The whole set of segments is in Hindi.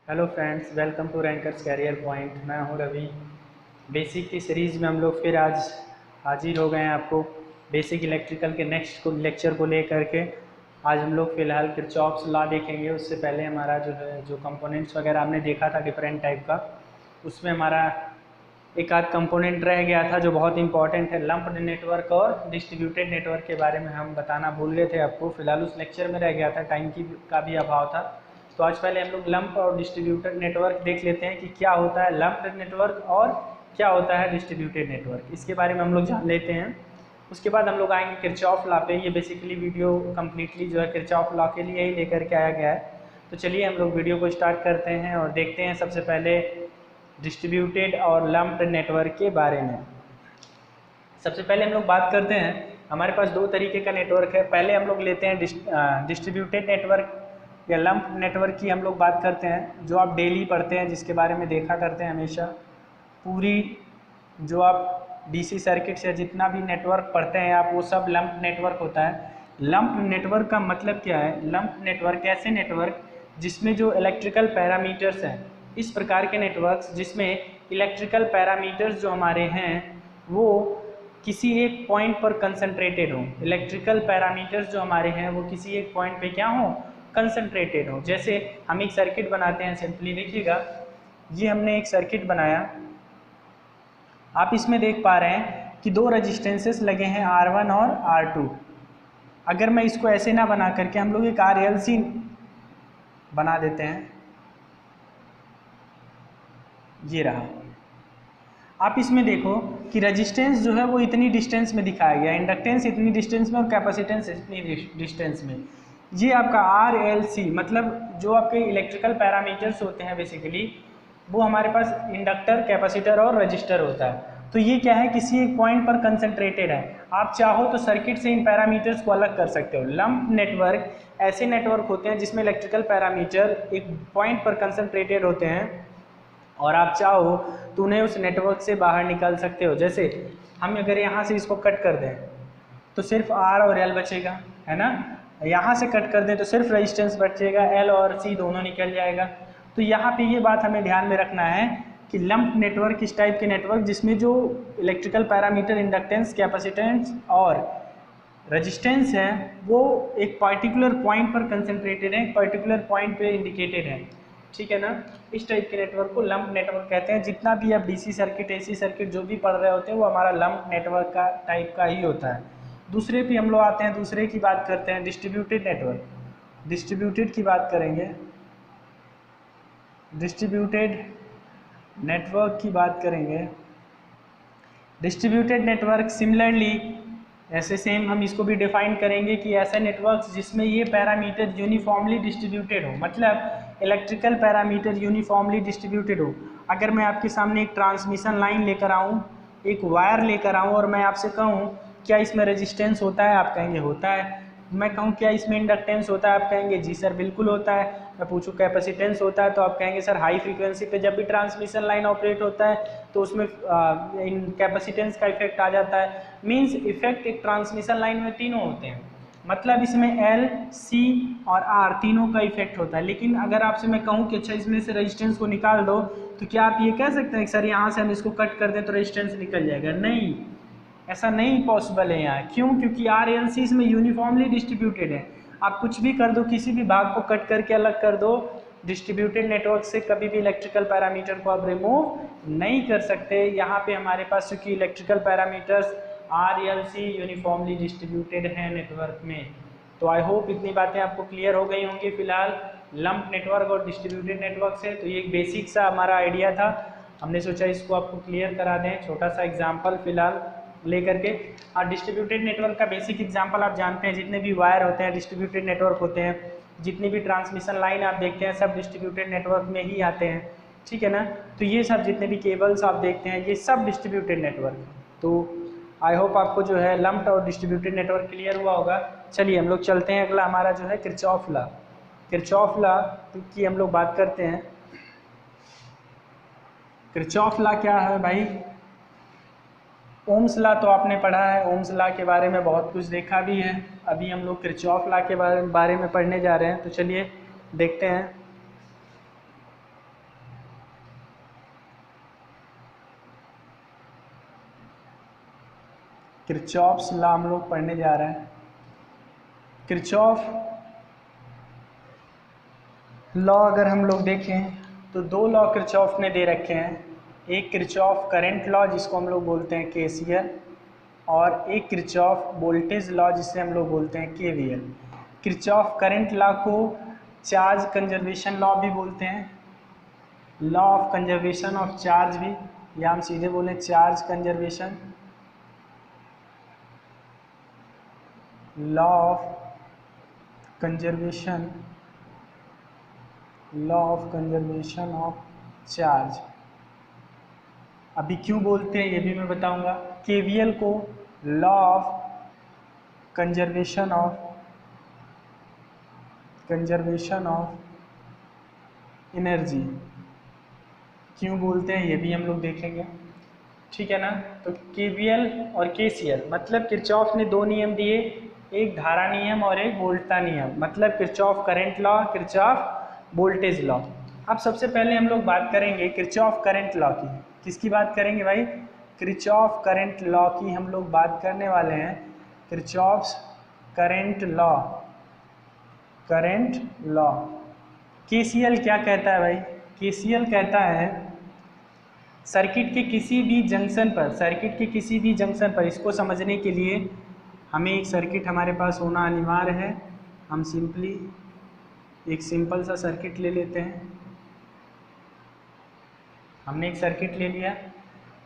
Hello friends, welcome to Rankers Career Point. मैं हूं रवि। बेसिक की सीरीज़ में हम लोग फिर आज हाजिर हो गए हैं आपको बेसिक इलेक्ट्रिकल के नेक्स्ट लेक्चर को लेकर के। आज हम लोग फ़िलहाल किरचॉफ्स लॉ देखेंगे। उससे पहले हमारा जो कंपोनेंट्स वगैरह हमने देखा था डिफरेंट टाइप का, उसमें हमारा एक आध कंपोनेंट रह गया था जो बहुत इंपॉर्टेंट है। लंप्ड नेटवर्क और डिस्ट्रीब्यूटेड नेटवर्क के बारे में हम बताना भूल गए थे आपको। फिलहाल उस लेक्चर में रह गया था, टाइम की का भी अभाव था। तो आज पहले हम लोग लंप और डिस्ट्रीब्यूटेड नेटवर्क देख लेते हैं कि क्या होता है लंप्ड नेटवर्क और क्या होता है डिस्ट्रीब्यूटेड नेटवर्क। इसके बारे में हम लोग जान लेते हैं। उसके बाद हम लोग आएंगे किरचॉफ लॉ पे। ये बेसिकली वीडियो कम्प्लीटली जो है किरचॉफ लॉ के लिए ही लेकर के आया गया है। तो चलिए हम लोग वीडियो को स्टार्ट करते हैं और देखते हैं सबसे पहले डिस्ट्रीब्यूटेड और लंप्ड नेटवर्क के बारे में। सबसे पहले हम लोग बात करते हैं, हमारे पास दो तरीके का नेटवर्क है। पहले हम लोग लेते हैं डिस्ट्रीब्यूटेड नेटवर्क या लंप नेटवर्क की हम लोग बात करते हैं, जो आप डेली पढ़ते हैं, जिसके बारे में देखा करते हैं हमेशा। पूरी जो आप डीसी सर्किट से जितना भी नेटवर्क पढ़ते हैं आप, वो सब लंप नेटवर्क होता है। लंप नेटवर्क का मतलब क्या है? लंप नेटवर्क ऐसे नेटवर्क जिसमें जो इलेक्ट्रिकल पैरामीटर्स हैं, इस प्रकार के नेटवर्क्स जिसमें इलेक्ट्रिकल पैरामीटर्स जो हमारे हैं वो किसी एक पॉइंट पर कंसंट्रेटेड हो। इलेक्ट्रिकल पैरामीटर्स जो हमारे हैं वो किसी एक पॉइंट पे क्या हो? कंसंट्रेटेड हो। जैसे हम एक सर्किट बनाते हैं, सिंपली देखिएगा, ये हमने एक सर्किट बनाया। आप इसमें देख पा रहे हैं कि दो रेजिस्टेंसेस लगे हैं, R1 और R2। अगर मैं इसको ऐसे ना बना करके हम लोग एक RLC बना देते हैं, ये रहा। आप इसमें देखो कि रेजिस्टेंस जो है वो इतनी डिस्टेंस में दिखाया गया, इंडक्टेंस इतनी डिस्टेंस में और कैपेसिटेंस इतनी डिस्टेंस में। ये आपका RLC मतलब जो आपके इलेक्ट्रिकल पैरामीटर्स होते हैं बेसिकली, वो हमारे पास इंडक्टर, कैपेसिटर और रजिस्टर होता है। तो ये क्या है? किसी एक पॉइंट पर कंसंट्रेटेड है। आप चाहो तो सर्किट से इन पैरामीटर्स को अलग कर सकते हो। लंप नेटवर्क ऐसे नेटवर्क होते हैं जिसमें इलेक्ट्रिकल पैरामीटर एक पॉइंट पर कंसंट्रेटेड होते हैं और आप चाहो तो उन्हें उस नेटवर्क से बाहर निकाल सकते हो। जैसे हम अगर यहाँ से इसको कट कर दें तो सिर्फ R और L बचेगा, है ना। यहाँ से कट कर दें तो सिर्फ रेजिस्टेंस बचेगा, L और C दोनों निकल जाएगा। तो यहाँ पे ये बात हमें ध्यान में रखना है कि लंप नेटवर्क इस टाइप के नेटवर्क जिसमें जो इलेक्ट्रिकल पैरामीटर इंडक्टेंस, कैपेसिटेंस और रेजिस्टेंस है वो एक पर्टिकुलर पॉइंट पर कंसंट्रेटेड है, एक पर्टिकुलर पॉइंट पे इंडिकेटेड है, ठीक है ना। इस टाइप के नेटवर्क को लंप नेटवर्क कहते हैं। जितना भी आप डीसी सर्किट, एसी सर्किट जो भी पढ़ रहे होते हैं वो हमारा लंप नेटवर्क का टाइप का ही होता है। दूसरे पे हम लोग आते हैं, दूसरे की बात करते हैं, डिस्ट्रीब्यूटेड नेटवर्क। डिस्ट्रीब्यूटेड की बात करेंगे, डिस्ट्रीब्यूटेड नेटवर्क की बात करेंगे। डिस्ट्रीब्यूटेड नेटवर्क सिमिलरली ऐसे सेम हम इसको भी डिफाइन करेंगे कि ऐसे नेटवर्क्स जिसमें ये पैरामीटर यूनिफॉर्मली डिस्ट्रीब्यूटेड हो, मतलब इलेक्ट्रिकल पैरामीटर यूनिफॉर्मली डिस्ट्रीब्यूटेड हो। अगर मैं आपके सामने एक ट्रांसमिशन लाइन लेकर आऊँ, एक वायर लेकर आऊँ और मैं आपसे कहूँ क्या इसमें रेजिस्टेंस होता है, आप कहेंगे होता है। मैं कहूँ क्या इसमें इंडक्टेंस होता है, आप कहेंगे जी सर बिल्कुल होता है। मैं पूछूँ कैपेसिटेंस होता है, तो आप कहेंगे सर हाई फ्रीक्वेंसी पे जब भी ट्रांसमिशन लाइन ऑपरेट होता है तो उसमें इन कैपेसिटेंस का इफेक्ट आ जाता है। मींस इफेक्ट एक ट्रांसमिशन लाइन में तीनों होते हैं, मतलब इसमें L, C और R तीनों का इफेक्ट होता है। लेकिन अगर आपसे मैं कहूँ कि अच्छा इसमें से रेजिस्टेंस को निकाल दो, तो क्या आप ये कह सकते हैं कि सर यहाँ से हम इसको कट कर दें तो रेजिस्टेंस निकल जाएगा? नहीं, ऐसा नहीं पॉसिबल है यहाँ। क्यों? क्योंकि RLC इसमें यूनिफॉर्मली डिस्ट्रीब्यूटेड है। आप कुछ भी कर दो, किसी भी भाग को कट करके अलग कर दो, डिस्ट्रीब्यूटेड नेटवर्क से कभी भी इलेक्ट्रिकल पैरामीटर को आप रिमूव नहीं कर सकते। यहाँ पे हमारे पास चूँकि electrical parameters RLC uniformly distributed हैं नेटवर्क में। तो आई होप इतनी बातें आपको क्लियर हो गई होंगी फिलहाल लंप नेटवर्क और डिस्ट्रीब्यूटेड नेटवर्क से। तो ये एक बेसिक सा हमारा आइडिया था, हमने सोचा इसको आपको क्लियर करा दें, छोटा सा एग्जाम्पल फिलहाल लेकर के। और डिस्ट्रीब्यूटेड नेटवर्क का बेसिक एग्जांपल आप जानते हैं, जितने भी वायर होते हैं डिस्ट्रीब्यूटेड नेटवर्क होते हैं, जितनी भी ट्रांसमिशन लाइन आप देखते हैं सब डिस्ट्रीब्यूटेड नेटवर्क में ही आते हैं, ठीक है ना। तो ये सब जितने भी केबल्स आप देखते हैं ये सब डिस्ट्रीब्यूटेड नेटवर्क। तो आई होप आपको जो है लंप्ड और डिस्ट्रीब्यूटेड नेटवर्क क्लियर हुआ होगा। चलिए हम लोग चलते हैं, अगला हमारा जो है किरचॉफ लॉ। किरचॉफ लॉ की हम लोग बात करते हैं। किरचॉफ लॉ क्या है भाई? ओम्स लॉ तो आपने पढ़ा है, ओम्स लॉ के बारे में बहुत कुछ देखा भी है। अभी हम लोग किरचॉफ लॉ के बारे में पढ़ने जा रहे हैं, तो चलिए देखते हैं। किरचॉफ्स लॉ हम लोग पढ़ने जा रहे हैं। किरचॉफ लॉ अगर हम लोग देखें तो दो लॉ किरचॉफ ने दे रखे हैं, एक किरचॉफ करंट लॉ जिसको हम लोग बोलते हैं केसीएल, और एक किरचॉफ वोल्टेज लॉ जिसे हम लोग बोलते हैं केवीएल। किरचॉफ करंट लॉ को चार्ज कंजर्वेशन लॉ भी बोलते हैं, law of conservation of charge भी, या हम सीधे बोलें charge conservation, law of conservation of charge. अभी क्यों बोलते हैं ये भी मैं बताऊंगा। केवीएल को law of conservation of energy क्यों बोलते हैं ये भी हम लोग देखेंगे, ठीक है ना। तो केवीएल और केसीएल मतलब किरचॉफ ने दो नियम दिए, एक धारा नियम और एक वोल्टता नियम, मतलब Kirchhoff current law, Kirchhoff voltage law. अब सबसे पहले हम लोग बात करेंगे किरचॉफ करंट लॉ की। किसकी बात करेंगे भाई? किरचॉफ करंट लॉ की हम लोग बात करने वाले हैं। Kirchhoff current law. केसीएल क्या कहता है भाई? केसीएल कहता है सर्किट के किसी भी जंक्शन पर, इसको समझने के लिए हमें एक सर्किट हमारे पास होना अनिवार्य है। हम सिंपली एक सिंपल सा सर्किट ले लेते हैं। हमने एक सर्किट ले लिया।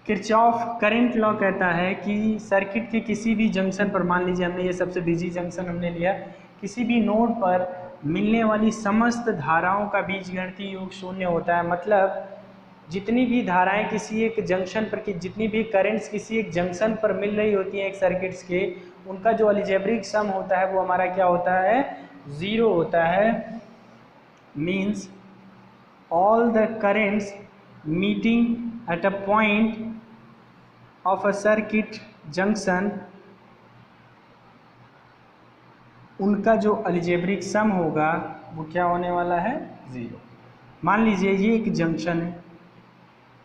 किरचॉफ करंट लॉ कहता है कि सर्किट के किसी भी जंक्शन पर, मान लीजिए हमने ये सबसे बिजी जंक्शन हमने लिया, किसी भी नोड पर मिलने वाली समस्त धाराओं का बीजगणितीय योग शून्य होता है। मतलब जितनी भी धाराएं किसी एक जंक्शन पर की, जितनी भी करंट्स किसी एक जंक्शन पर मिल रही होती हैं एक सर्किट्स के, उनका जो अलजेब्रिक सम होता है वो हमारा क्या होता है? ज़ीरो होता है। Means all the currents meeting at a point of a circuit junction, उनका जो अलजेब्रिक सम होगा वो क्या होने वाला है? ज़ीरो। मान लीजिए ये एक जंक्शन है,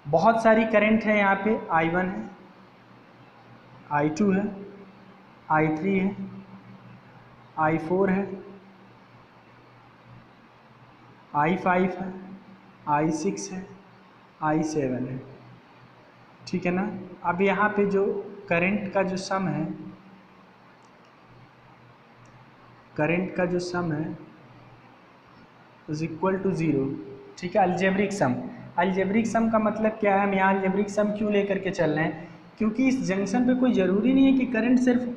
बहुत सारी करंट है, यहाँ पे I1 है, I2 है, I3 है, I4 है, I5 है, I6 है, I7 है, ठीक है ना। अब यहाँ पे जो करंट का जो सम है, इज इक्वल टू ज़ीरो, ठीक है। अलजेब्रिक सम का मतलब क्या है? हम यहाँ अलजेब्रिक सम क्यों लेकर के चल रहे हैं? क्योंकि इस जंक्शन पे कोई ज़रूरी नहीं है कि करंट सिर्फ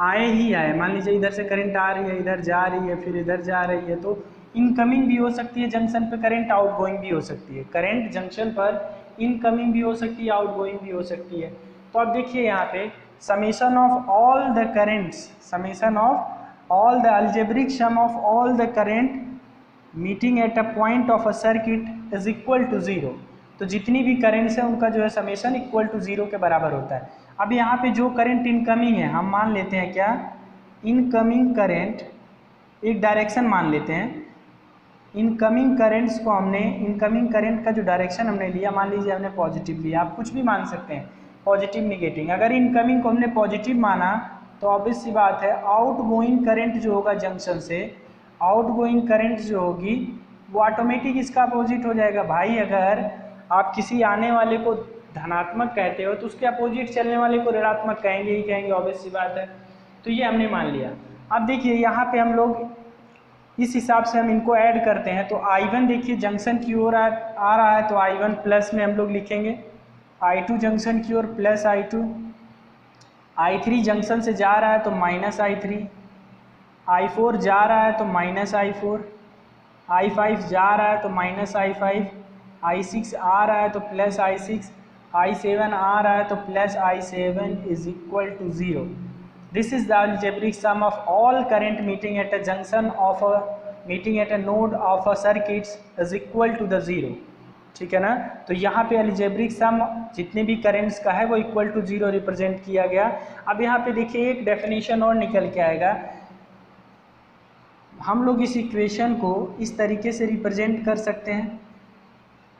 आए ही आए। मान लीजिए इधर से करंट आ रही है, इधर जा रही है, फिर इधर जा रही है, तो इनकमिंग भी हो सकती है जंक्शन पे करंट, आउटगोइंग भी हो सकती है। करंट जंक्शन पर इनकमिंग भी हो सकती है, आउटगोइंग भी हो सकती है। तो अब देखिए यहाँ पे summation of all the currents, all the algebraic sum of all the current meeting at a point of a circuit is equal to zero. तो जितनी भी करेंट्स है उनका जो है समेशन इक्वल टू ज़ीरो के बराबर होता है। अब यहाँ पे जो करंट इनकमिंग है, हम मान लेते हैं क्या? इनकमिंग करंट एक डायरेक्शन मान लेते हैं। इनकमिंग करंट्स को हमने, इनकमिंग करंट का जो डायरेक्शन हमने लिया, मान लीजिए हमने पॉजिटिव लिया, आप कुछ भी मान सकते हैं, पॉजिटिव निगेटिव। अगर इनकमिंग को हमने पॉजिटिव माना तो ऑब्वियस सी बात है आउटगोइंग करंट जो होगा जंक्शन से, आउटगोइंग करंट जो होगी वो ऑटोमेटिक इसका अपोजिट हो जाएगा। भाई अगर आप किसी आने वाले को धनात्मक कहते हो तो उसके अपोजिट चलने वाले को ऋणात्मक कहेंगे ही कहेंगे, ऑब्वियस सी बात है। तो ये हमने मान लिया। अब देखिए यहाँ पे हम लोग इस हिसाब से हम इनको ऐड करते हैं। तो I1 देखिए जंक्शन की ओर आ रहा है, तो I1 प्लस में हम लोग लिखेंगे, I2 जंक्शन की ओर प्लस I2, I3 जंक्शन से जा रहा है तो माइनस I3, I4 जा रहा है तो माइनस I4, I5 जा रहा है तो माइनस I5, I6 आ रहा है तो प्लस I6, I7 आ रहा है तो plus I7 is equal to zero. This is the algebraic sum of all current meeting at a junction of a meeting at a node of a circuits is equal to the zero, ठीक है ना। तो यहाँ पे अलजेब्रिक सम जितने भी करेंट्स का है वो इक्वल टू ज़ीरो रिप्रेजेंट किया गया। अब यहाँ पे देखिए एक डेफिनेशन और निकल के आएगा। हम लोग इस इक्वेशन को इस तरीके से रिप्रेजेंट कर सकते हैं,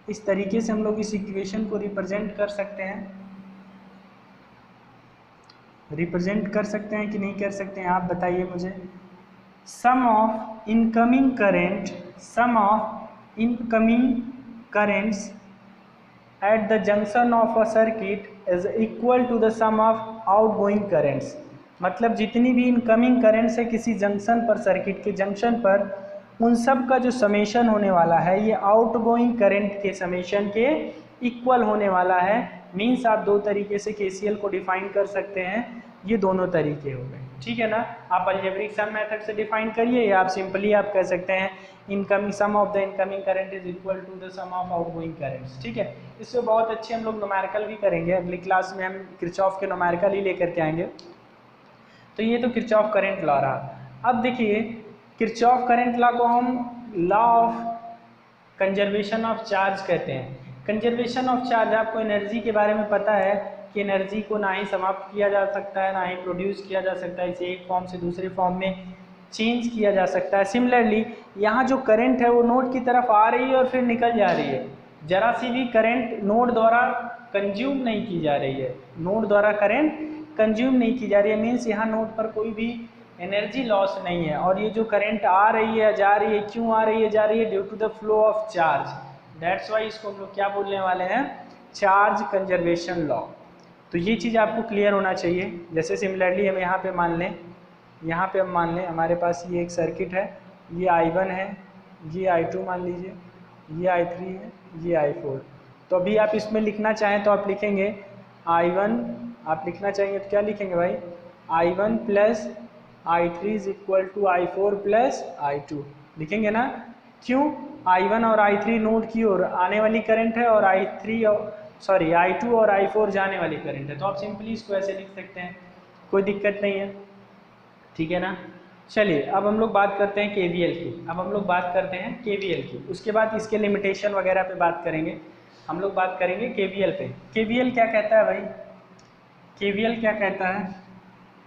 इस तरीके से हम लोग इस इक्वेशन को रिप्रेजेंट कर सकते हैं। रिप्रेजेंट कर सकते हैं कि नहीं कर सकते हैं, आप बताइए मुझे। Sum of incoming current, sum of incoming currents at the junction of a circuit is equal to the sum of outgoing currents। मतलब जितनी भी इनकमिंग करेंट्स है किसी जंक्शन पर, सर्किट के जंक्शन पर, उन सब का जो समेशन होने वाला है ये आउटगोइंग करंट के समेशन के इक्वल होने वाला है। मीन्स आप दो तरीके से केसीएल को डिफाइन कर सकते हैं, ये दोनों तरीके हो गए, ठीक है ना। आप अलजेब्रिक सम मेथड से डिफाइन करिए या आप सिंपली आप कह सकते हैं incoming sum of the incoming current is equal to the sum of outgoing currents, ठीक है। इससे बहुत अच्छे हम लोग न्यूमेरिकल भी करेंगे, अगली क्लास में हम किरचॉफ के न्यूमेरिकल ही लेकर के आएंगे। तो ये तो किरचॉफ करंट लॉ रहा। अब देखिए किरचॉफ करंट लॉ को हम law of conservation of charge कहते हैं। कंजर्वेशन ऑफ चार्ज, आपको एनर्जी के बारे में पता है कि एनर्जी को ना ही समाप्त किया जा सकता है ना ही प्रोड्यूस किया जा सकता है, इसे एक फॉर्म से दूसरे फॉर्म में चेंज किया जा सकता है। सिमिलरली यहाँ जो करंट है वो नोड की तरफ आ रही है और फिर निकल जा रही है, जरा सी भी करंट नोड द्वारा कंज्यूम नहीं की जा रही है, नोड द्वारा करंट कंज्यूम नहीं की जा रही है। मीन्स यहाँ नोड पर कोई भी एनर्जी लॉस नहीं है। और ये जो करंट आ रही है जा रही है, क्यों आ रही है जा रही है? Due to the flow of charge. That's why इसको हम लोग क्या बोलने वाले हैं? Charge conservation law. तो ये चीज़ आपको क्लियर होना चाहिए। जैसे सिमिलरली हम यहाँ पे मान लें, यहाँ पे हम मान लें हमारे पास ये एक सर्किट है, ये I1 है, ये I2 मान लीजिए, ये I3 है, ये I4। तो अभी आप इसमें लिखना चाहें तो आप लिखेंगे I1, आप लिखना चाहेंगे तो क्या लिखेंगे भाई? I1 plus I3 is equal to I4 plus I2 लिखेंगे ना। क्यों? I1 और I3 नोड की ओर आने वाली करंट है और I2 और I4 जाने वाली करंट है। तो आप सिंपली इसको ऐसे लिख सकते हैं, कोई दिक्कत नहीं है, ठीक है ना। चलिए अब हम लोग बात करते हैं केवीएल की। अब हम लोग बात करते हैं केवीएल की, उसके बाद इसके लिमिटेशन वगैरह पे बात करेंगे। हम लोग बात करेंगे केवीएल पे। केवीएल क्या कहता है भाई? केवीएल क्या कहता है?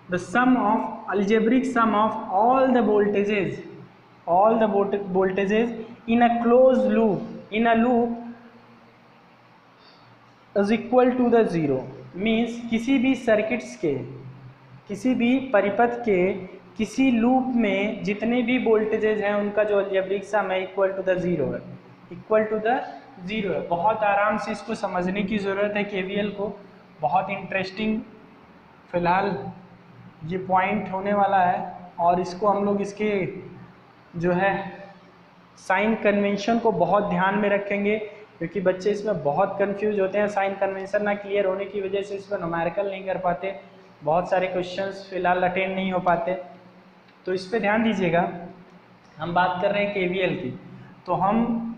The sum of algebraic sum of all the voltages in a close loop is equal to the zero. Means किसी भी सर्किट्स के, किसी भी परिपथ के किसी लूप में जितने भी वोल्टेजेस हैं उनका जो अलजेब्रिक सम है इक्वल टू द जीरो है, इक्वल टू द जीरो है। बहुत आराम से इसको समझने की ज़रूरत है केवीएल को, बहुत इंटरेस्टिंग फिलहाल ये पॉइंट होने वाला है। और इसको हम लोग इसके जो है साइन कन्वेंशन को बहुत ध्यान में रखेंगे, क्योंकि बच्चे इसमें बहुत कंफ्यूज होते हैं। साइन कन्वेंशन ना क्लियर होने की वजह से इसमें न्यूमेरिकल नहीं कर पाते, बहुत सारे क्वेश्चंस फिलहाल अटेंड नहीं हो पाते, तो इस पे ध्यान दीजिएगा। हम बात कर रहे हैं केवीएल की, तो हम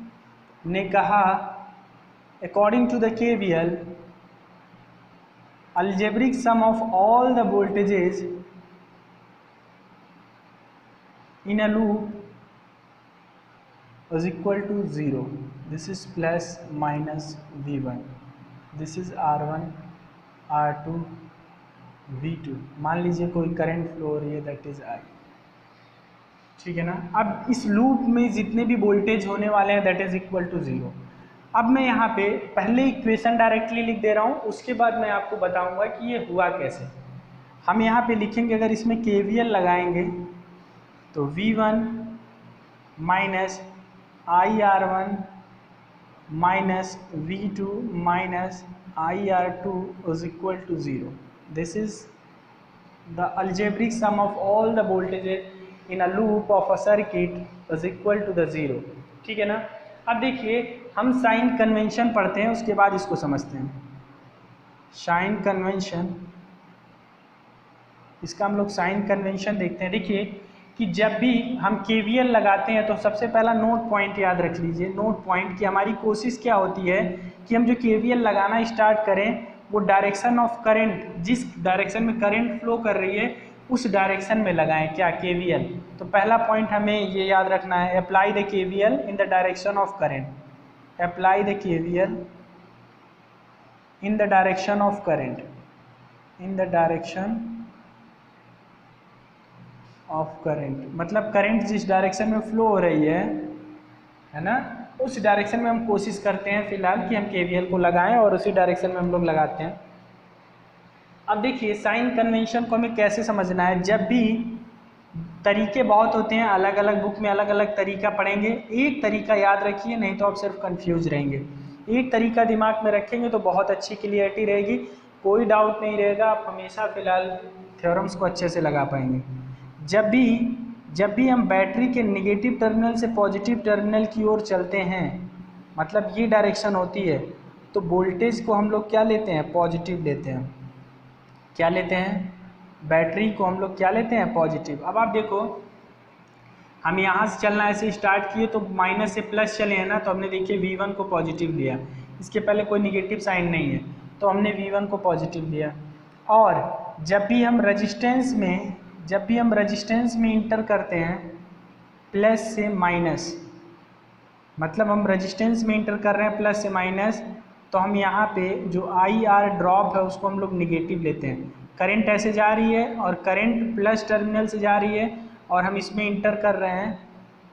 ने कहा according to the KVL algebraic sum of all the voltages in a loop is equal to 0. This is plus minus V1, this is R1, R2, V2। मान लीजिए कोई करंट फ्लो हो रही है, दैट इज I, ठीक है ना। अब इस लूप में जितने भी वोल्टेज होने वाले हैं दैट इज इक्वल टू 0। अब मैं यहाँ पे पहले इक्वेशन डायरेक्टली लिख दे रहा हूँ, उसके बाद मैं आपको बताऊंगा कि ये हुआ कैसे। हम यहाँ पे लिखेंगे, अगर इसमें KVL लगाएंगे तो V1 minus IR1 minus V2 minus IR2 is equal to 0. This is the algebraic sum of all the voltages in a loop of a circuit is equal to the 0, ठीक है ना। अब देखिए हम साइन कन्वेंशन पढ़ते हैं, उसके बाद इसको समझते हैं। साइन कन्वेंशन, इसका हम लोग साइन कन्वेंशन देखते हैं। देखिए कि जब भी हम केवीएल लगाते हैं तो सबसे पहला नोट पॉइंट याद रख लीजिए। नोट पॉइंट की हमारी कोशिश क्या होती है कि हम जो केवीएल लगाना स्टार्ट करें वो डायरेक्शन ऑफ करंट, जिस डायरेक्शन में करंट फ्लो कर रही है उस डायरेक्शन में लगाएं, क्या? केवीएल। तो पहला पॉइंट हमें ये याद रखना है, apply the KVL in the direction of current. Apply the KVL in the direction of current, in the direction of current. मतलब करंट जिस डायरेक्शन में फ्लो हो रही है ना, उस डायरेक्शन में हम कोशिश करते हैं फिलहाल कि हम केवीएल को लगाएं, और उसी डायरेक्शन में हम लोग लगाते हैं। अब देखिए साइन कन्वेंशन को हमें कैसे समझना है। जब भी तरीके बहुत होते हैं, अलग अलग बुक में अलग अलग तरीका पढ़ेंगे, एक तरीका याद रखिए, नहीं तो आप सिर्फ कंफ्यूज रहेंगे। एक तरीका दिमाग में रखेंगे तो बहुत अच्छी क्लियरिटी रहेगी, कोई डाउट नहीं रहेगा, आप हमेशा फिलहाल थ्योरम्स को अच्छे से लगा पाएंगे। जब भी हम बैटरी के नेगेटिव टर्मिनल से पॉजिटिव टर्मिनल की ओर चलते हैं, मतलब ये डायरेक्शन होती है, तो वोल्टेज को हम लोग क्या लेते हैं, पॉजिटिव लेते हैं। क्या लेते हैं, बैटरी को हम लोग क्या लेते हैं, पॉजिटिव। अब आप देखो, हम यहाँ से चलना ऐसे स्टार्ट किए तो माइनस से प्लस चले हैं ना, तो हमने देखिए V1 को पॉजिटिव लिया, इसके पहले कोई निगेटिव साइन नहीं है, तो हमने V1 को पॉजिटिव लिया। और जब भी हम रेजिस्टेंस में इंटर करते हैं प्लस से माइनस, मतलब हम रेजिस्टेंस में इंटर कर रहे हैं प्लस से माइनस, तो हम यहाँ पे जो IR ड्रॉप है उसको हम लोग निगेटिव लेते हैं। करंट ऐसे जा रही है और करंट प्लस टर्मिनल से जा रही है और हम इसमें इंटर कर रहे हैं,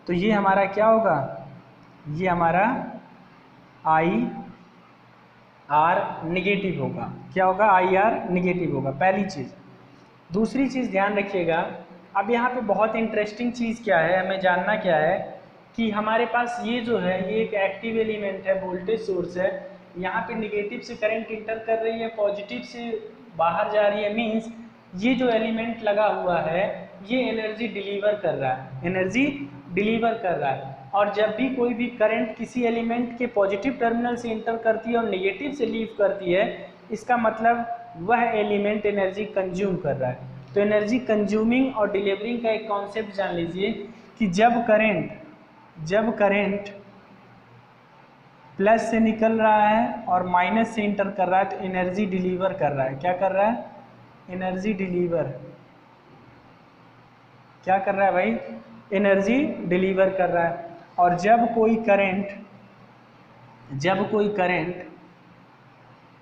तो ये हमारा क्या होगा, ये हमारा IR निगेटिव होगा। क्या होगा, IR निगेटिव होगा, पहली चीज़। दूसरी चीज़ ध्यान रखिएगा, अब यहाँ पे बहुत इंटरेस्टिंग चीज़ क्या है, हमें जानना क्या है कि हमारे पास ये जो है ये एक एक्टिव एलिमेंट है, वोल्टेज सोर्स है, यहाँ पे निगेटिव से करंट इंटर कर रही है, पॉजिटिव से बाहर जा रही है, मीन्स ये जो एलिमेंट लगा हुआ है ये एनर्जी डिलीवर कर रहा है, और जब भी कोई भी करंट किसी एलिमेंट के पॉजिटिव टर्मिनल से इंटर करती है और नेगेटिव से लीव करती है, इसका मतलब वह एलिमेंट एनर्जी कंज्यूम कर रहा है। तो एनर्जी कंज्यूमिंग और डिलीवरिंग का एक कॉन्सेप्ट जान लीजिए कि जब करंट प्लस से निकल रहा है और माइनस से इंटर कर रहा है तो एनर्जी डिलीवर कर रहा है। क्या कर रहा है, एनर्जी डिलीवर। क्या कर रहा है भाई, एनर्जी डिलीवर कर रहा है। और जब कोई करंट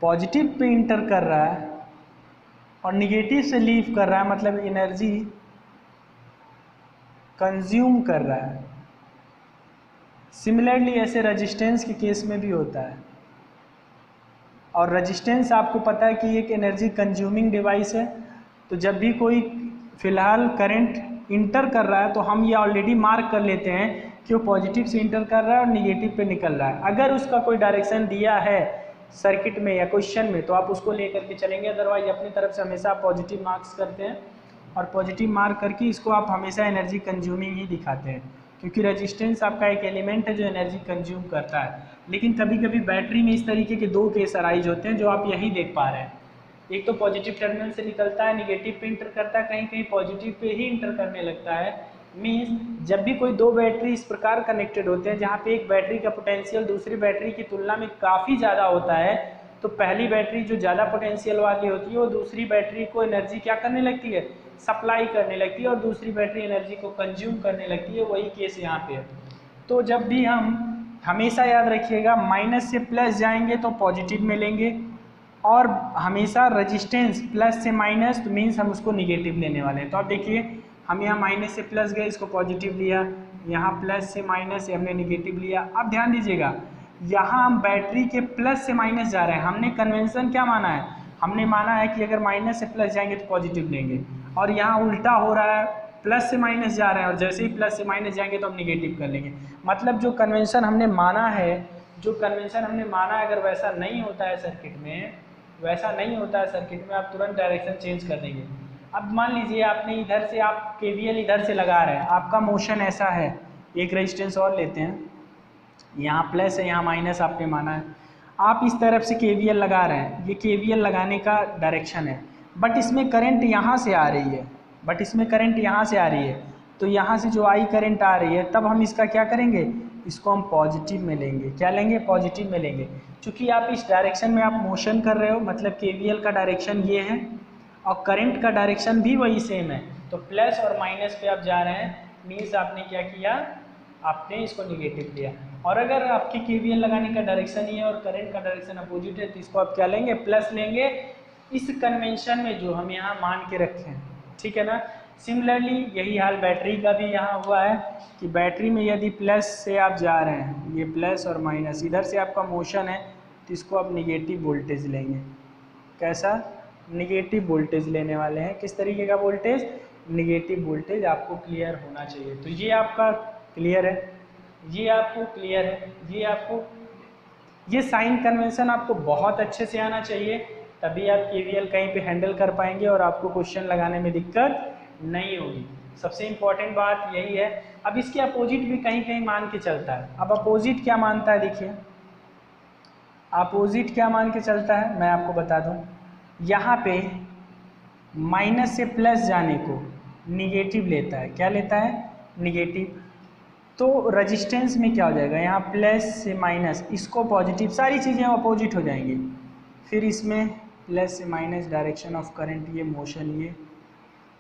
पॉजिटिव पे इंटर कर रहा है और निगेटिव से लीव कर रहा है, मतलब एनर्जी कंज्यूम कर रहा है। सिमिलरली ऐसे रेजिस्टेंस के केस में भी होता है, और रेजिस्टेंस आपको पता है कि एक एनर्जी कंज्यूमिंग डिवाइस है। तो जब भी कोई फिलहाल करंट इंटर कर रहा है तो हम ये ऑलरेडी मार्क कर लेते हैं कि वो पॉजिटिव से इंटर कर रहा है और निगेटिव पे निकल रहा है। अगर उसका कोई डायरेक्शन दिया है सर्किट में या क्वेश्चन में तो आप उसको लेकर के चलेंगे, अदरवाइज अपनी तरफ से हमेशा आप पॉजिटिव मार्क्स करते हैं, और पॉजिटिव मार्क करके इसको आप हमेशा एनर्जी कंज्यूमिंग ही दिखाते हैं, क्योंकि रेजिस्टेंस आपका एक एलिमेंट है जो एनर्जी कंज्यूम करता है। लेकिन कभी कभी बैटरी में इस तरीके के दो केस अराइज होते हैं जो आप यही देख पा रहे हैं, एक तो पॉजिटिव टर्मिनल से निकलता है, निगेटिव पे इंटर करता है, कहीं कहीं पॉजिटिव पे ही इंटर करने लगता है। मीन्स जब भी कोई दो बैटरी इस प्रकार कनेक्टेड होते हैं जहाँ पे एक बैटरी का पोटेंशियल दूसरी बैटरी की तुलना में काफ़ी ज़्यादा होता है, तो पहली बैटरी जो ज़्यादा पोटेंशियल वाली होती है वो दूसरी बैटरी को एनर्जी क्या करने लगती है, सप्लाई करने लगती है, और दूसरी बैटरी एनर्जी को कंज्यूम करने लगती है। वही केस यहाँ पे है। तो जब भी हम हमेशा याद रखिएगा माइनस से प्लस जाएंगे तो पॉजिटिव में लेंगे, और हमेशा रेजिस्टेंस प्लस से माइनस तो मीन्स हम उसको निगेटिव लेने वाले हैं। तो आप देखिए हम यहाँ माइनस से प्लस गए, इसको पॉजिटिव लिया, यहाँ प्लस से माइनस से हमने निगेटिव लिया। अब ध्यान दीजिएगा, यहाँ हम बैटरी के प्लस से माइनस जा रहे हैं, हमने कन्वेंशन क्या माना है, हमने माना है कि अगर माइनस से प्लस जाएंगे तो पॉजिटिव लेंगे, और यहाँ उल्टा हो रहा है, प्लस से माइनस जा रहे हैं और जैसे ही प्लस से माइनस जाएंगे तो हम निगेटिव कर लेंगे। मतलब जो कन्वेंशन हमने माना है, अगर वैसा नहीं होता है सर्किट में, आप तुरंत डायरेक्शन चेंज कर देंगे। अब मान लीजिए आपने इधर से आप KVL इधर से लगा रहे हैं, आपका मोशन ऐसा है, एक रेजिस्टेंस और लेते हैं, यहाँ प्लस है यहाँ माइनस आपने माना है, आप इस तरफ से KVL लगा रहे हैं, ये KVL लगाने का डायरेक्शन है, बट इसमें करंट यहाँ से आ रही है, तो यहाँ से जो I करंट आ रही है, तब हम इसका क्या करेंगे, इसको हम पॉजिटिव में लेंगे। क्या लेंगे, पॉजिटिव में लेंगे। चूँकि आप इस डायरेक्शन में आप मोशन कर रहे हो, मतलब KVL का डायरेक्शन ये है और करंट का डायरेक्शन भी वही सेम है, तो प्लस और माइनस पे आप जा रहे हैं, मीन्स आपने क्या किया, आपने इसको निगेटिव लिया। और अगर आपके KVL लगाने का डायरेक्शन ही है और करंट का डायरेक्शन अपोजिट है, तो इसको आप क्या लेंगे, प्लस लेंगे, इस कन्वेंशन में जो हम यहाँ मान के रखे हैं, ठीक है ना। सिमिलरली यही हाल बैटरी का भी यहाँ हुआ है कि बैटरी में यदि प्लस से आप जा रहे हैं, ये प्लस और माइनस, इधर से आपका मोशन है तो इसको आप निगेटिव वोल्टेज लेंगे। कैसा, निगेटिव वोल्टेज लेने वाले हैं। किस तरीके का वोल्टेज? निगेटिव वोल्टेज आपको क्लियर होना चाहिए। तो ये आपका क्लियर है, ये आपको क्लियर है, ये साइन कन्वेंशन आपको बहुत अच्छे से आना चाहिए, तभी आप केवीएल कहीं पे हैंडल कर पाएंगे और आपको क्वेश्चन लगाने में दिक्कत नहीं होगी। सबसे इम्पॉर्टेंट बात यही है। अब इसके अपोजिट भी कहीं कहीं मान के चलता है। अब अपोजिट क्या मानता है, देखिए अपोजिट क्या मान के चलता है, मैं आपको बता दूं। यहाँ पे माइनस से प्लस जाने को निगेटिव लेता है। क्या लेता है? निगेटिव। तो रजिस्टेंस में क्या हो जाएगा, यहाँ प्लस से माइनस, इसको पॉजिटिव, सारी चीज़ें अपोजिट हो जाएंगी। फिर इसमें प्लस से माइनस, डायरेक्शन ऑफ करंट ये, मोशन ये,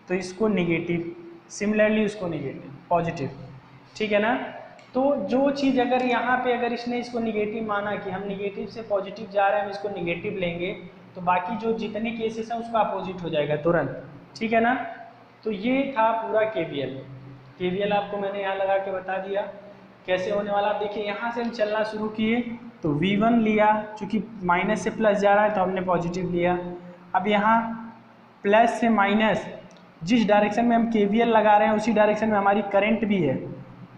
तो इसको निगेटिव, सिमिलरली उसको निगेटिव, पॉजिटिव, ठीक है ना। तो जो चीज़ अगर यहाँ पे अगर इसने इसको निगेटिव माना कि हम निगेटिव से पॉजिटिव जा रहे हैं, हम इसको निगेटिव लेंगे, तो बाकी जो जितने केसेस हैं उसका अपोजिट हो जाएगा तुरंत, ठीक है ना। तो ये था पूरा केवीएल आपको मैंने यहाँ लगा के बता दिया कैसे होने वाला। आप देखिए यहाँ से हम चलना शुरू किए तो V1 लिया, चूँकि माइनस से प्लस जा रहा है तो हमने पॉजिटिव लिया। अब यहाँ प्लस से माइनस, जिस डायरेक्शन में हम केवीएल लगा रहे हैं उसी डायरेक्शन में हमारी करंट भी है।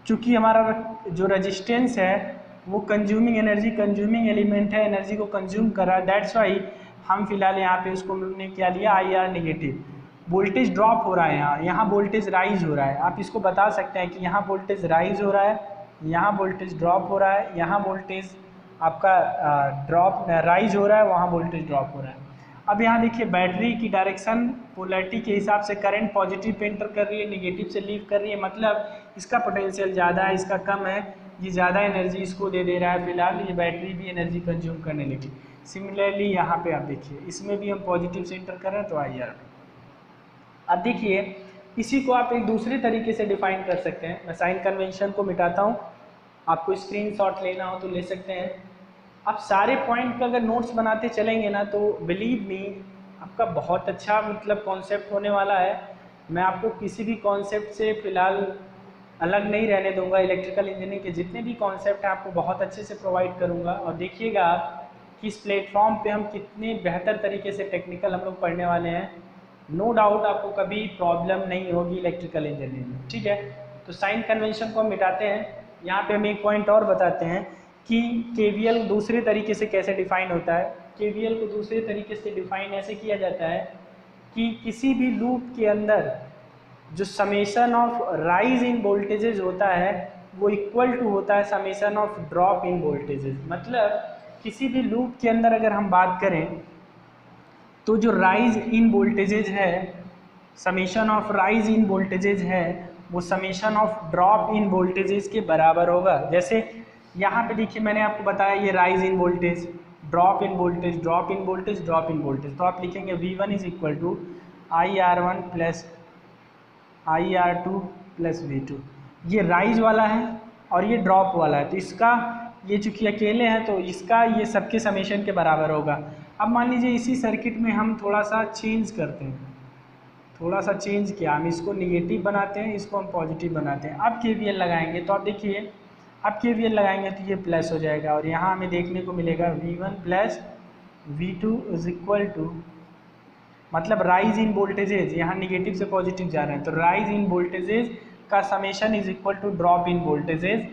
चूँकि हमारा जो रेजिस्टेंस है वो कंज्यूमिंग एनर्जी, कंज्यूमिंग एलिमेंट है, एनर्जी को कंज्यूम कर रहा है, दैट्स वाई हम फिलहाल यहाँ पे उसको हमने क्या लिया, IR निगेटिव। वोल्टेज ड्रॉप हो रहा है, यहाँ वोल्टेज राइज हो रहा है। आप इसको बता सकते हैं कि यहाँ वोल्टेज राइज हो रहा है, यहाँ वोल्टेज ड्रॉप हो रहा है, यहाँ वोल्टेज आपका ड्रॉप राइज हो रहा है, वहाँ वोल्टेज ड्रॉप हो रहा है। अब यहाँ देखिए बैटरी की डायरेक्शन पोलैरिटी के हिसाब से करंट पॉजिटिव पे एंटर कर रही है, निगेटिव से लीव कर रही है, मतलब इसका पोटेंशियल ज़्यादा है, इसका कम है, ये ज़्यादा एनर्जी इसको दे रहा है, फिलहाल ये बैटरी भी एनर्जी कंज्यूम करने लगी। सिमिलरली यहाँ पे आप देखिए इसमें भी हम पॉजिटिव से एंटर कर रहे हैं तो IR। अब देखिए इसी को आप एक दूसरे तरीके से डिफाइन कर सकते हैं। मैं साइन कन्वेंशन को मिटाता हूँ, आपको स्क्रीनशॉट लेना हो तो ले सकते हैं। आप सारे पॉइंट का अगर नोट्स बनाते चलेंगे ना तो बिलीव मी आपका बहुत अच्छा मतलब कॉन्सेप्ट होने वाला है। मैं आपको किसी भी कॉन्सेप्ट से फ़िलहाल अलग नहीं रहने दूंगा। इलेक्ट्रिकल इंजीनियरिंग के जितने भी कॉन्सेप्ट हैं आपको बहुत अच्छे से प्रोवाइड करूंगा, और देखिएगा आप कि इस प्लेटफॉर्म पे हम कितने बेहतर तरीके से टेक्निकल हम लोग पढ़ने वाले हैं। नो डाउट आपको कभी प्रॉब्लम नहीं होगी इलेक्ट्रिकल इंजीनियरिंग में, ठीक है। तो साइन कन्वेंशन को हम मिटाते हैं। यहाँ पे हम एक पॉइंट और बताते हैं कि केवीएल दूसरे तरीके से कैसे डिफाइन होता है। केवीएल को दूसरे तरीके से डिफाइन ऐसे किया जाता है कि किसी भी लूप के अंदर जो summation of rise in voltages होता है वो इक्वल टू होता है summation of drop in voltages. मतलब किसी भी लूप के अंदर अगर हम बात करें तो जो राइज इन वोल्टेजेज है, summation of rise in voltages है, वो summation of drop in voltages के बराबर होगा। जैसे यहाँ पे देखिए मैंने आपको बताया ये rise in voltage, drop in voltage, drop in voltage, drop in voltage, तो आप लिखेंगे V1 is equal to IR1 plus IR2 plus V2। ये राइज वाला है और ये ड्रॉप वाला है, तो इसका ये चूँकि अकेले हैं तो इसका ये सबके समेशन के बराबर होगा। अब मान लीजिए इसी सर्किट में हम थोड़ा सा चेंज करते हैं, थोड़ा सा चेंज किया, हम इसको निगेटिव बनाते हैं, इसको हम पॉजिटिव बनाते हैं। अब केवीएल लगाएंगे तो आप देखिए अब केवीएल लगाएंगे तो ये प्लस हो जाएगा, और यहाँ हमें देखने को मिलेगा V1 plus V2 is equal to, मतलब राइज इन वोल्टेजेज, यहाँ निगेटिव से पॉजिटिव जा रहे हैं तो राइज इन वोल्टेजेज का summation is equal to drop in voltages,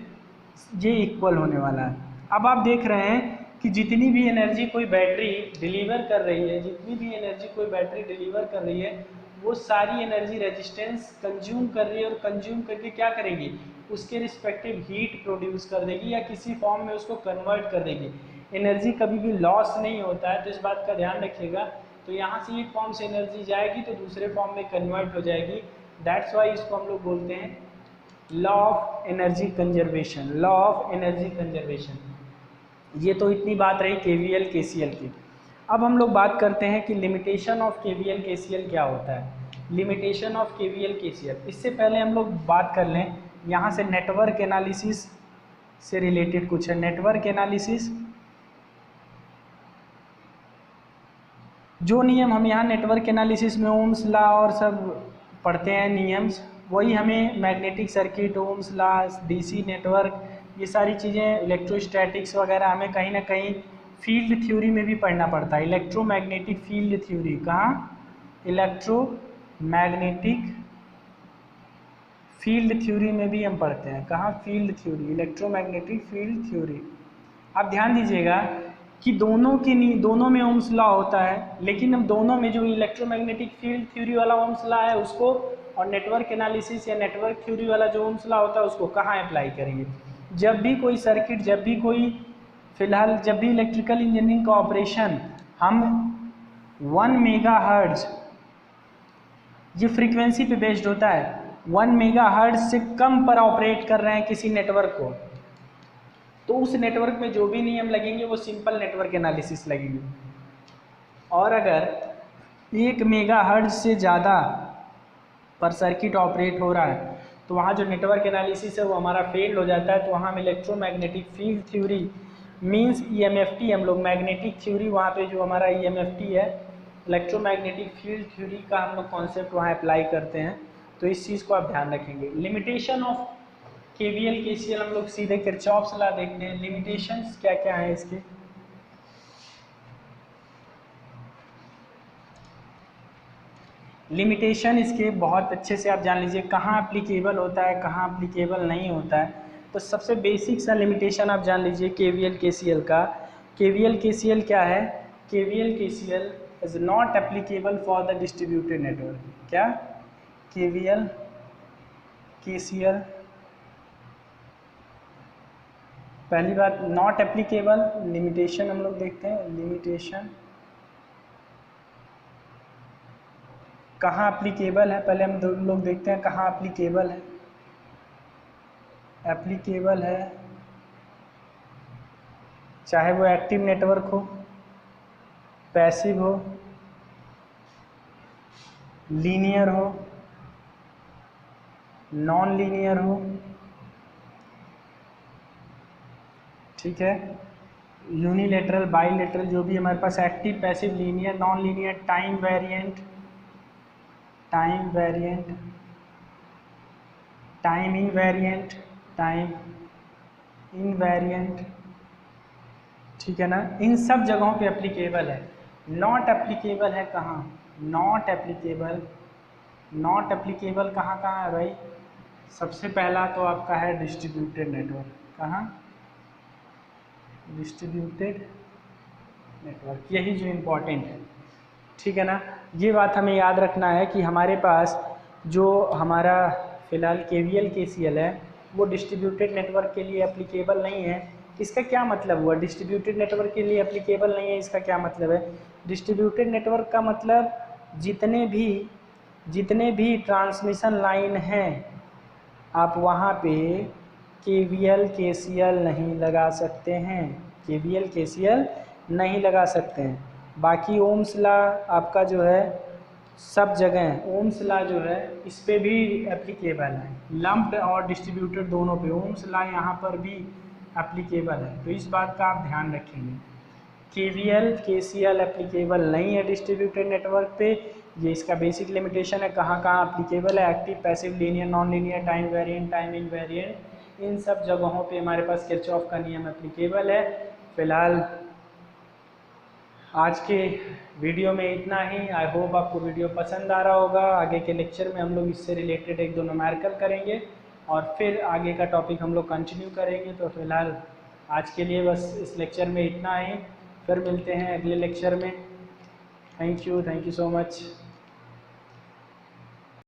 ये इक्वल होने वाला है। अब आप देख रहे हैं कि जितनी भी एनर्जी कोई बैटरी डिलीवर कर रही है, जितनी भी एनर्जी कोई बैटरी डिलीवर कर रही है, वो सारी एनर्जी रेजिस्टेंस कंज्यूम कर रही है, और कंज्यूम करके क्या करेगी, उसके रिस्पेक्टिव हीट प्रोड्यूस कर देगी या किसी फॉर्म में उसको कन्वर्ट कर देगी। एनर्जी कभी भी लॉस नहीं होता है, तो इस बात का ध्यान रखिएगा। तो यहाँ से एक फॉर्म से एनर्जी जाएगी तो दूसरे फॉर्म में कन्वर्ट हो जाएगी, दैट्स वाई इसको हम लोग बोलते हैं law of energy conservation, law of energy conservation. ये तो इतनी बात रही केवीएल केसीएल की। अब हम लोग बात करते हैं कि लिमिटेशन ऑफ केवीएल केसीएल क्या होता है। लिमिटेशन ऑफ केवीएल केसीएल, इससे पहले हम लोग बात कर लें यहाँ से नेटवर्क एनालिसिस से रिलेटेड कुछ है। नेटवर्क एनालिसिस, जो नियम हम यहाँ नेटवर्क एनालिसिस में ओम्स लॉ और सब पढ़ते हैं नियम्स, वही हमें magnetic circuit, Ohm's law, DC network, ये सारी चीज़ें, इलेक्ट्रोस्टैटिक्स वगैरह हमें कहीं ना कहीं फील्ड थ्योरी में भी पढ़ना पड़ता है, इलेक्ट्रोमैग्नेटिक फील्ड थ्योरी। कहाँ? इलेक्ट्रोमैग्नेटिक फील्ड थ्योरी में भी हम पढ़ते हैं। कहाँ? Field theory, electromagnetic field theory. आप ध्यान दीजिएगा कि दोनों में ओम्स लॉ होता है, लेकिन हम दोनों में जो इलेक्ट्रोमैग्नेटिक फील्ड थ्योरी वाला ओम्स लॉ है उसको, और नेटवर्क एनालिसिस या नेटवर्क थ्योरी वाला जो ओम्स लॉ होता है उसको कहाँ अप्लाई करेंगे? जब भी कोई सर्किट, जब भी इलेक्ट्रिकल इंजीनियरिंग का ऑपरेशन हम 1 मेगाहर्ट्ज, ये फ्रीक्वेंसी पे बेस्ड होता है, 1 मेगाहर्ट्ज से कम पर ऑपरेट कर रहे हैं किसी नेटवर्क को, तो उस नेटवर्क में जो भी नियम लगेंगे वो सिंपल नेटवर्क एनालिसिस लगेंगे। और अगर 1 मेगाहर्ट्ज से ज़्यादा पर सर्किट ऑपरेट हो रहा है तो वहाँ जो नेटवर्क एनालिसिस है वो हमारा फेल हो जाता है। तो वहाँ हम electromagnetic field theory means EMFT, हम लोग मैग्नेटिक थ्योरी, वहाँ पे जो हमारा EMFT है, इलेक्ट्रोमैग्नेटिक फील्ड थ्योरी का हम लोग कॉन्सेप्ट वहाँ अप्लाई करते हैं। तो इस चीज़ को आप ध्यान रखेंगे। लिमिटेशन ऑफ KVL KCL हम लोग सीधे किरचॉफ लॉ देखते हैं। लिमिटेशंस क्या क्या है इसके? लिमिटेशन इसके बहुत अच्छे से आप जान लीजिए, कहाँ एप्लीकेबल होता है, कहाँ एप्लीकेबल नहीं होता है। तो सबसे बेसिक सा लिमिटेशन आप जान लीजिए KVL KCL का। KVL KCL क्या है? KVL KCL is not applicable for the distributed network. क्या? KVL KCL, पहली बात नॉट एप्लीकेबल। लिमिटेशन हम लोग देखते हैं, लिमिटेशन कहाँ एप्लीकेबल है, पहले हम लोग देखते हैं कहाँ एप्लीकेबल है। एप्लीकेबल है चाहे वो एक्टिव नेटवर्क हो, पैसिव हो, लीनियर हो, नॉन लीनियर हो, ठीक है, यूनिलेटरल, बाईलेटरल, जो भी हमारे पास active, passive, linear, non linear, time variant, time variant, time invariant, time invariant, ठीक है ना, इन सब जगहों पे एप्लीकेबल है। नॉट एप्लीकेबल है कहाँ? नॉट एप्लीकेबल, नॉट एप्लीकेबल कहाँ कहाँ है भाई? सबसे पहला तो आपका है डिस्ट्रीब्यूटेड नेटवर्क। कहाँ? डिस्ट्रीब्यूटेड नेटवर्क, यही जो इम्पोर्टेंट है, ठीक है ना। ये बात हमें याद रखना है कि हमारे पास जो हमारा फ़िलहाल KVL KCL है वो डिस्ट्रीब्यूटेड नेटवर्क के लिए एप्लीकेबल नहीं है। इसका क्या मतलब हुआ? डिस्ट्रीब्यूटेड नेटवर्क के लिए एप्लीकेबल नहीं है, इसका क्या मतलब है? डिस्ट्रीब्यूटेड नेटवर्क का मतलब जितने भी ट्रांसमिशन लाइन हैं आप वहाँ पे KVL KCL नहीं लगा सकते हैं, KVL KCL नहीं लगा सकते हैं। बाकी ओम्स लॉ आपका जो है सब जगह, ओम्स लॉ जो है इस पे भी एप्लीकेबल है, लम्प्ड और डिस्ट्रीब्यूटेड दोनों पे ओम्स लॉ यहाँ पर भी एप्लीकेबल है। तो इस बात का आप ध्यान रखेंगे। KVL KCL एप्लीकेबल नहीं है डिस्ट्रीब्यूटेड नेटवर्क पे, ये इसका बेसिक लिमिटेशन है। कहाँ कहाँ एप्लीकेबल है? Active, passive, linear, non linear, time variant, time invariant, इन सब जगहों पे हमारे पास किरचॉफ का नियम एप्लीकेबल है। फिलहाल आज के वीडियो में इतना ही। आई होप आपको वीडियो पसंद आ रहा होगा। आगे के लेक्चर में हम लोग इससे रिलेटेड 1-2 न्यूमेरिकल करेंगे और फिर आगे का टॉपिक हम लोग कंटिन्यू करेंगे। तो फिलहाल आज के लिए बस इस लेक्चर में इतना ही, फिर मिलते हैं अगले लेक्चर में। Thank you so much.